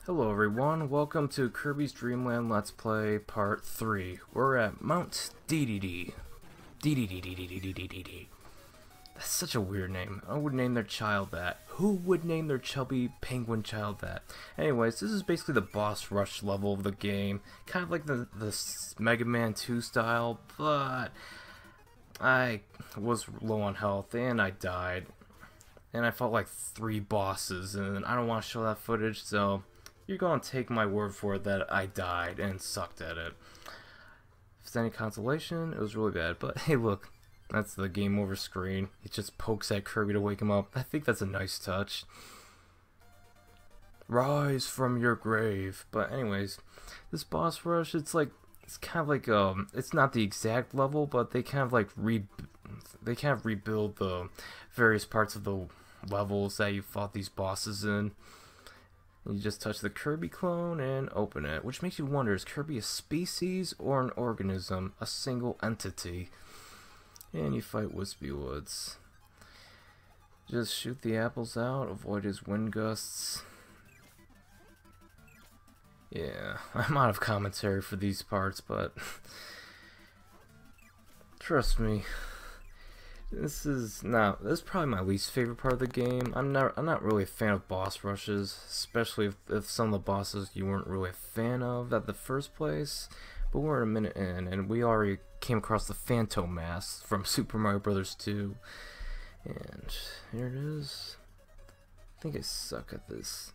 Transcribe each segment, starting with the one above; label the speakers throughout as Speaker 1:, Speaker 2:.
Speaker 1: Hello everyone, welcome to Kirby's Dream Land Let's Play Part 3. We're at Mount Dedede. Dedede. That's such a weird name. I would name their child that. Who would name their chubby penguin child that? Anyways, this is basically the boss rush level of the game. Kind of like the Mega Man 2 style, but I was low on health and I died. And I fought like 3 bosses, and I don't want to show that footage, so you're gonna take my word for it that I died and sucked at it. If it's any consolation, it was really bad. But hey, look, that's the game over screen. It just pokes at Kirby to wake him up. I think that's a nice touch. Rise from your grave. But anyways, this boss rush, it's kind of like it's not the exact level, but they kind of like rebuild the various parts of the levels that you fought these bosses in. You just touch the Kirby clone and open it, which makes you wonder, is Kirby a species or an organism, a single entity? And you fight Wispy Woods. Just shoot the apples out, avoid his wind gusts. Yeah, I'm out of commentary for these parts, but trust me, this is probably my least favorite part of the game. I'm not really a fan of boss rushes, especially if some of the bosses you weren't really a fan of at the first place. But we're a minute in, and we already came across the Phantom Mask from Super Mario Bros. 2. And here it is. I think I suck at this.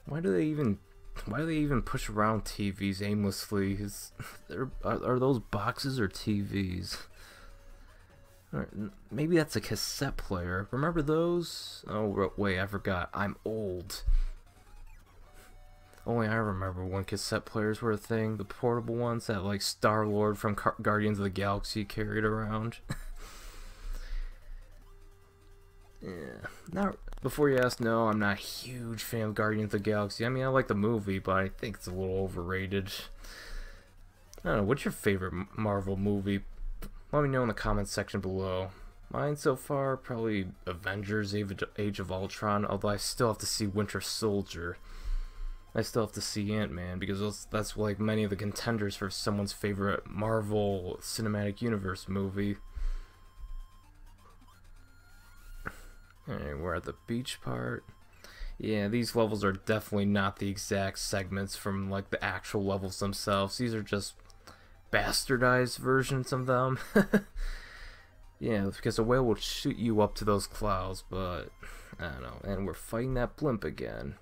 Speaker 1: Why do they even push around TVs aimlessly? Are those boxes or TVs? Maybe that's a cassette player. Remember those? Oh wait, I forgot. I'm old. Only I remember when cassette players were a thing. The portable ones that like Star-Lord from Guardians of the Galaxy carried around. Yeah. Now, before you ask, no, I'm not a huge fan of Guardians of the Galaxy. I mean, I like the movie, but I think it's a little overrated. I don't know, what's your favorite Marvel movie? Let me know in the comments section below. Mine so far, probably Avengers Age of Ultron, although I still have to see Winter Soldier. I still have to see Ant-Man, because that's like many of the contenders for someone's favorite Marvel Cinematic Universe movie. Alright, we're at the beach part. Yeah, these levels are definitely not the exact segments from like the actual levels themselves. These are just bastardized versions of them. Yeah, because a whale will shoot you up to those clouds, but I don't know. And we're fighting that blimp again.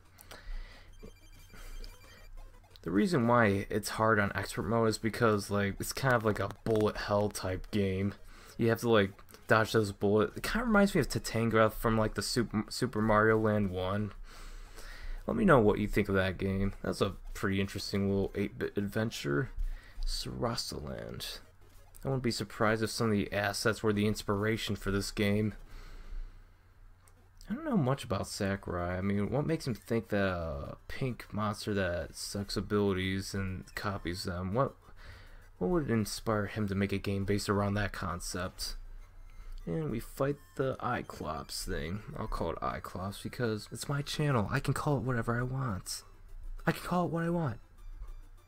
Speaker 1: The reason why it's hard on expert mode is because like it's kind of like a bullet hell type game. You have to like dodge those bullets. It kind of reminds me of Tatanga from like the Super Mario Land 1. Let me know what you think of that game. That's a pretty interesting little 8-bit adventure. Sarasaland. I wouldn't be surprised if some of the assets were the inspiration for this game. I don't know much about Sakurai. I mean, what makes him think that a pink monster that sucks abilities and copies them? What would inspire him to make a game based around that concept? And we fight the Iclops thing. I'll call it Iclops because it's my channel. I can call it whatever I want. I can call it what I want.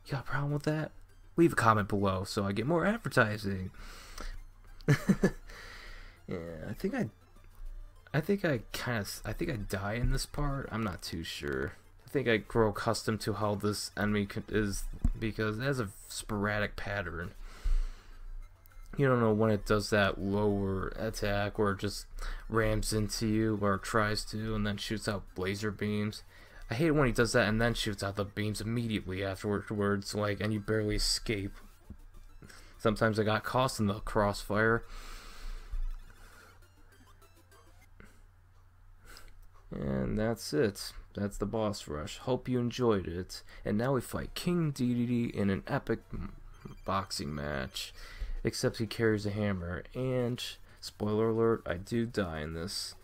Speaker 1: You got a problem with that? Leave a comment below so I get more advertising. Yeah, I think I die in this part. I'm not too sure. I think I grow accustomed to how this enemy is because it has a sporadic pattern. You don't know when it does that lower attack or it just rams into you or tries to and then shoots out laser beams. I hate it when he does that and then shoots out the beams immediately afterwards, like, and you barely escape. Sometimes I got caught in the crossfire. And that's it. That's the boss rush. Hope you enjoyed it. And now we fight King Dedede in an epic boxing match. Except he carries a hammer, and spoiler alert, I do die in this.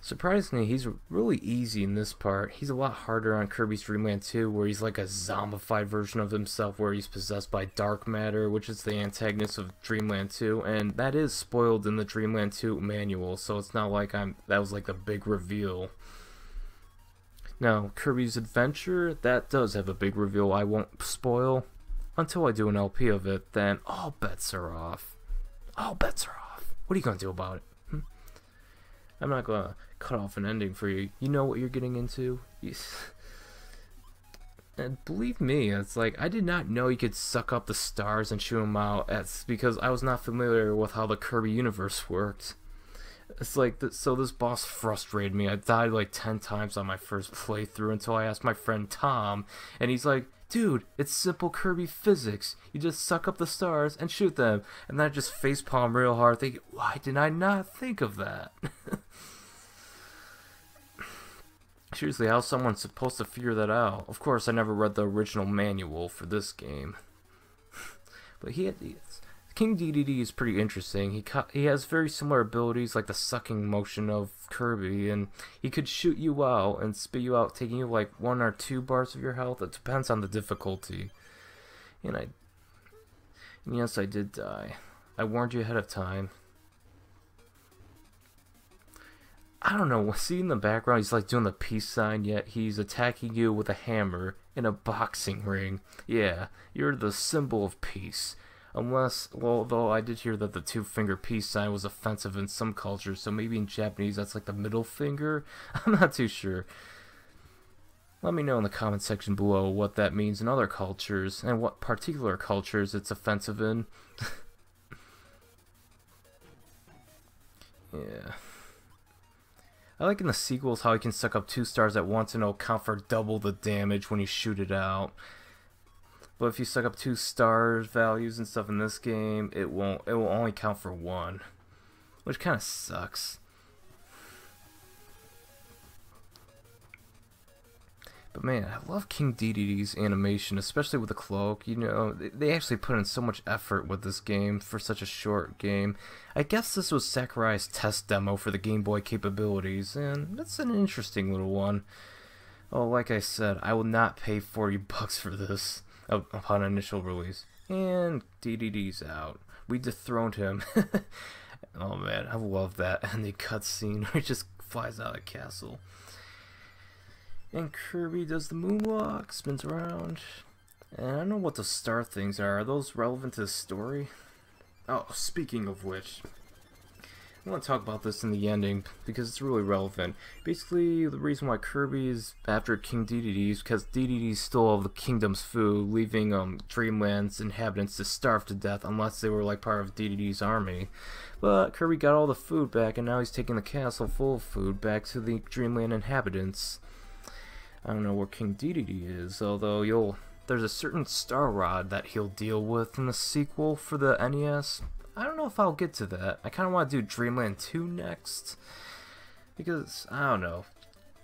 Speaker 1: Surprisingly, he's really easy in this part. He's a lot harder on Kirby's Dream Land 2, where he's like a zombified version of himself, where he's possessed by dark matter, which is the antagonist of Dream Land 2, and that is spoiled in the Dream Land 2 manual, so it's not like that was like a big reveal. Now, Kirby's Adventure, that does have a big reveal I won't spoil until I do an LP of it, then all bets are off. All bets are off. What are you gonna do about it? I'm not gonna cut off an ending for you. You know what you're getting into. And believe me, it's like I did not know you could suck up the stars and shoot them out. That's because I was not familiar with how the Kirby universe worked. It's like so this boss frustrated me. I died like 10 times on my first playthrough until I asked my friend Tom, and he's like, "Dude, it's simple Kirby physics. You just suck up the stars and shoot them." And then I just facepalm real hard, thinking, "Why did I not think of that?" Seriously, how's someone supposed to figure that out? Of course, I never read the original manual for this game. But King Dedede is pretty interesting. He has very similar abilities like the sucking motion of Kirby, and he could shoot you out and spit you out, taking you like 1 or 2 bars of your health. It depends on the difficulty. And yes, I did die. I warned you ahead of time. I don't know, see in the background, he's like doing the peace sign, yet he's attacking you with a hammer in a boxing ring. Yeah, you're the symbol of peace. Unless, well, though I did hear that the 2-finger peace sign was offensive in some cultures, so maybe in Japanese that's like the middle finger? I'm not too sure. Let me know in the comment section below what that means in other cultures, and what particular cultures it's offensive in. Yeah. I like in the sequels how he can suck up 2 stars at once and it'll count for double the damage when you shoot it out. But if you suck up 2 stars values and stuff in this game, it will only count for 1. Which kind of sucks. But man, I love King Dedede's animation, especially with the cloak. You know, they actually put in so much effort with this game for such a short game. I guess this was Sakurai's test demo for the Game Boy capabilities, and that's an interesting little one. Oh, like I said, I will not pay $40 for this upon initial release. And Dedede's out. We dethroned him. Oh man, I love that ending cutscene where he just flies out of the castle. And Kirby does the moonwalk, spins around. And I don't know what the star things are. Are those relevant to the story? Oh, speaking of which, I want to talk about this in the ending because it's really relevant. Basically, the reason why Kirby is after King Dedede is because Dedede stole all the kingdom's food, leaving Dreamland's inhabitants to starve to death unless they were like part of Dedede's army. But Kirby got all the food back, and now he's taking the castle full of food back to the Dreamland inhabitants. I don't know where King Dedede is, although there's a certain Star Rod that he'll deal with in the sequel for the NES. I don't know if I'll get to that. I kind of want to do Dreamland 2 next, because, I don't know,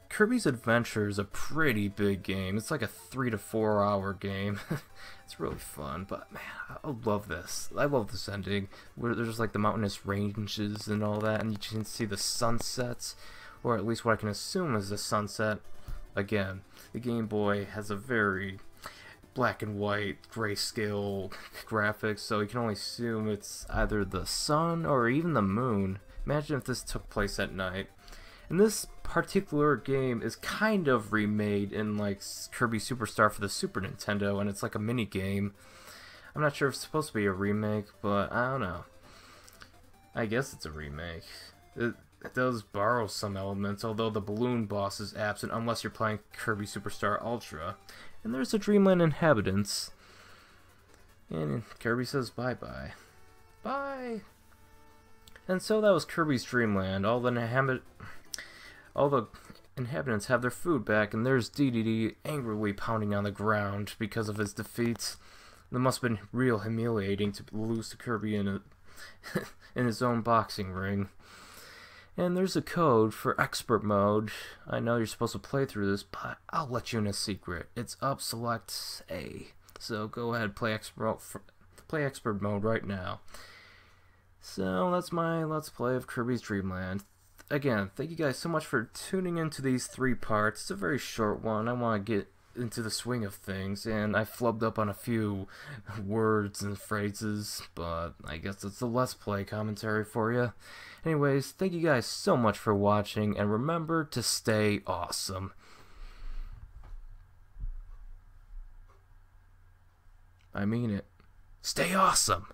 Speaker 1: Kirby's Adventure is a pretty big game. It's like a 3 to 4 hour game. It's really fun, but man, I love this. I love this ending, where there's like the mountainous ranges and all that, and you can see the sunsets, or at least what I can assume is the sunset. Again, the Game Boy has a very black and white grayscale graphics, so you can only assume it's either the sun or even the moon. Imagine if this took place at night. And this particular game is kind of remade in like Kirby Superstar for the Super Nintendo, and it's like a mini game. I'm not sure if it's supposed to be a remake, but I don't know. I guess it's a remake. It does borrow some elements, although the balloon boss is absent unless you're playing Kirby Superstar Ultra. And there's the Dreamland inhabitants. And Kirby says bye-bye. Bye! And so that was Kirby's Dreamland. All the inhabitants have their food back, and there's Dedede angrily pounding on the ground because of his defeats. It must have been real humiliating to lose to Kirby in his own boxing ring. And there's a code for expert mode. I know you're supposed to play through this, but I'll let you in a secret. It's up select A. So go ahead, play expert mode right now. So that's my Let's Play of Kirby's Dream Land. again, thank you guys so much for tuning into these 3 parts. It's a very short one. I want to get into the swing of things, and I flubbed up on a few words and phrases, but I guess it's a Let's Play commentary for you. Anyways, thank you guys so much for watching, and remember to stay awesome. I mean it. Stay awesome!